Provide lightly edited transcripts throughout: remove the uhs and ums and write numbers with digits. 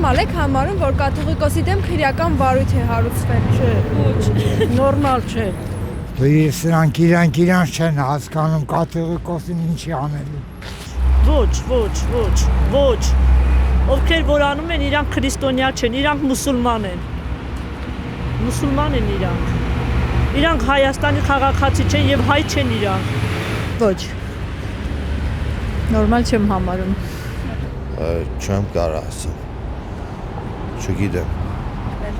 Նորմալ եք համարում, որ կաթողիկոսի դեմ քրեական վարույթ է հարուցվել։ Չէ, ոչ, նորմալ չէ։ Ես իրանք չեն հասկանում կաթողիկոսին ինչի անելու։ Ոչ։ Ովքեր որ անում են, իրանք քրիստոնյա չեն, իրանք մուսուլման են։ Մուսուլման են իրանք։ Իրանք Հայաստանի քաղաքացի չեն եւ հայ չեն իրանք։ Ոչ։ Նորմալ չեմ համարում։ Չեմ կարող ասեմ։ Չգիտեմ։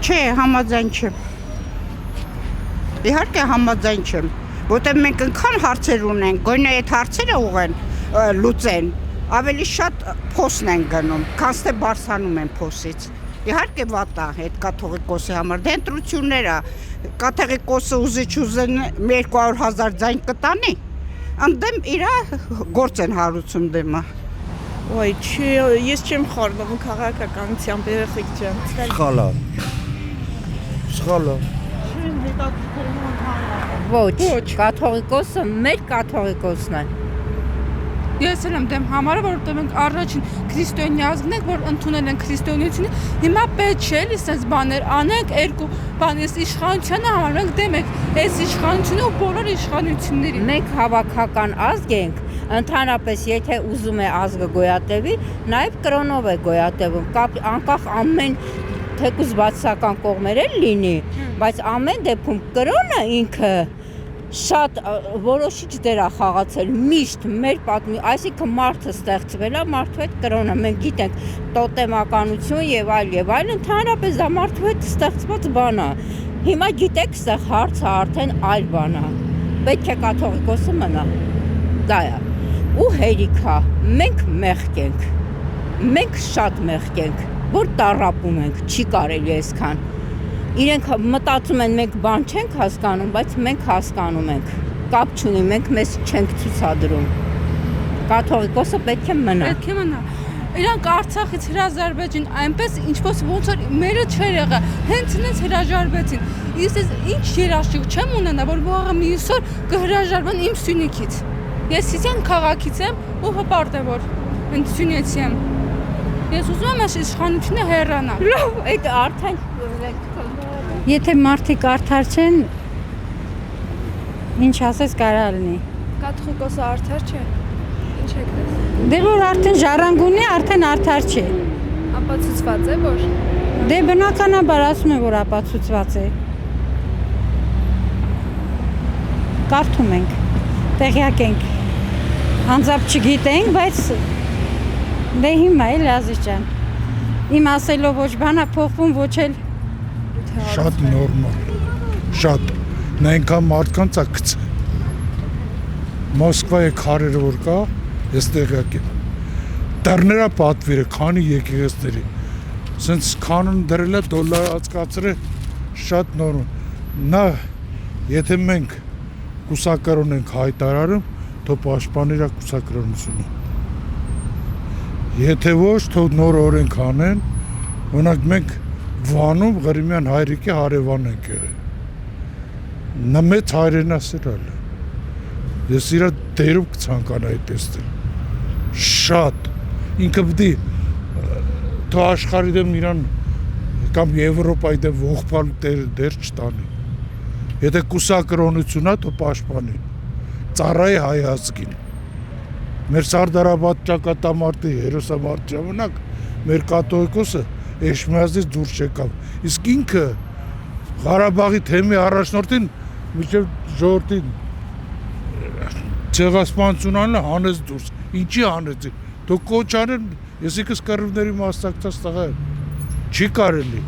Չէ, համաձայն չեմ։ Իհարկե համաձայն չեմ, որտեղ մենք այնքան հարցեր ունենք, գոնե այդ հարցերը ուղեն լուծեն, ավելի շատ փոսն են գնում, քան թե բարձրանում են փոսից։ Իհարկե վատ է այդ կաթողիկոսի համար, դե ընտրությունները, կաթողիկոսը ուզեն 200,000 ձայն կտանի, ընդդեմ իրա գործ են հարուցում դեմը։ Ոյ, չի, ես չեմ խորվում քաղաքականությամբ երեխեք ջան։ Սխալա։ Ոչ, կաթողիկոսը մեր կաթողիկոսն է։ Ես էլ եմ դեմ համարը, որովհետև մենք առաջին քրիստոնյա ազգն ենք, որ ընդունել են քրիստոնեությունը, հիմա պետք չէ էլի sense բաներ անենք, երկու բան, ես իշխանությանը համար ենք դեմ ենք, այս իշխանությունը ու բոլոր իշխանությունների։ Մենք հավաքական ազգ ենք, ընդհանրապես եթե ուզում է ազգը գոյատևի, նաև կրոնով է գոյատևում, անկախ ամեն թեկուզ բացասական կողմեր էլ լինի, բայց ամեն դեպքում կրոնը ինքը շատ որոշիչ դեր է խաղացել միշտ մեր պատմի, այսինքն մարդը ստեղծվել է, մարդու հետ կրոնը, մենք գիտենք տոտեմականություն եւ այլ, ընդհանրապես դա մարդու հետ ստեղծված բան է։ Հիմա գիտեք, սա հարցը արդեն այլ բան է։ Պետք է կաթողիկոսը մնա։ Դա է։ Ու հերիքա, մենք մեղք ենք։ Մենք շատ մեղք ենք, որ տառապում ենք, չի կարելի այսքան։ Իրենք մտածում են մենք բան չենք հասկանում, բայց մենք հասկանում ենք։ Կապ չունի, մենք մեզ չենք ցուցադրում։ Կաթողիկոսը պետք է մնա։ Պետք է մնա։ Իրանք Արցախից հրաժարվեցին այնպես, ինչպես ոնց որ մերը չէր եղել, հենց ինձ հրաժարվեցին։ Ես ինչ երաշխիք չեմ ունենա, որ վաղը մյուս օր կհրաժարվեն իմ Սյունիքից։ Ես Սիսիան քաղաքից եմ ու հպարտ եմ, որ ինձ Սյունիցի եմ։ Ես ուզում եմ այս իշխանությունը հեռանա։ Լավ, այդ արդեն Եթե մարդիկ արդար չեն, ինչ ասես կարա լինի։ Կաթողիկոսը արդար չէ։ Ինչ եք դες։ Դե որ արդեն ժառանգ ունի, արդեն արդար չէ։ Ապացուցված է, որ։ Դե բնականաբար ասում եմ, որ ապացուցված է։ Կարդում ենք, տեղյակ ենք, անձամբ չգիտենք, բայց դե հիմա էլ Ազիզ ջան։ Իմ ասելով ոչ բան է փոխվում, ոչ էլ Շատ նորմալ, շատ, նա այնքան մարդկանց է գցել։ Մոսկվայի քարերը որ կա, ես տեղյակ եմ։ Դռները պատվիրը, քանի եկեղեցների։ Սենց քանուն դրել է դոլար ածկացրել, շատ նորմալ։ Նա, եթե մենք կուսակրոն ենք հայտարարում, թող պաշտպանի իր կուսակրոնությունը։ Եթե ոչ, թող նոր օրենք անեն, օրինակ մենք Վանում Ղրիմյան հայրիկի հարևան ենք եղել։ Նա մեծ հայրենասիրալ է։ Ես իր դերով կցանկանայի տեսնել։ Շատ։ Ինքը պիտի թող աշխարհի դեմ իրան կամ Եվրոպայի դեմ ողբալ դեր չտանի։ Եթե կուսակրոնությունն է, թող պաշտպանի։ Ծառայի հայ ազգին։ Մեր Սարդարաբադ ճակատամարտի հերոսամարտի ժամանակ մեր կաթողիկոսը Էշմիածից դուրս չեկավ, իսկ ինքը Ղարաբաղի թեմի առաջնորդին մինչև ժողովրդին ցեղասպանությունը հանեց դուրս, ինչի հանեց, թող կոչ անեն, ես ինքս կռիվների մասնակցած տղա եմ, չի կարելի։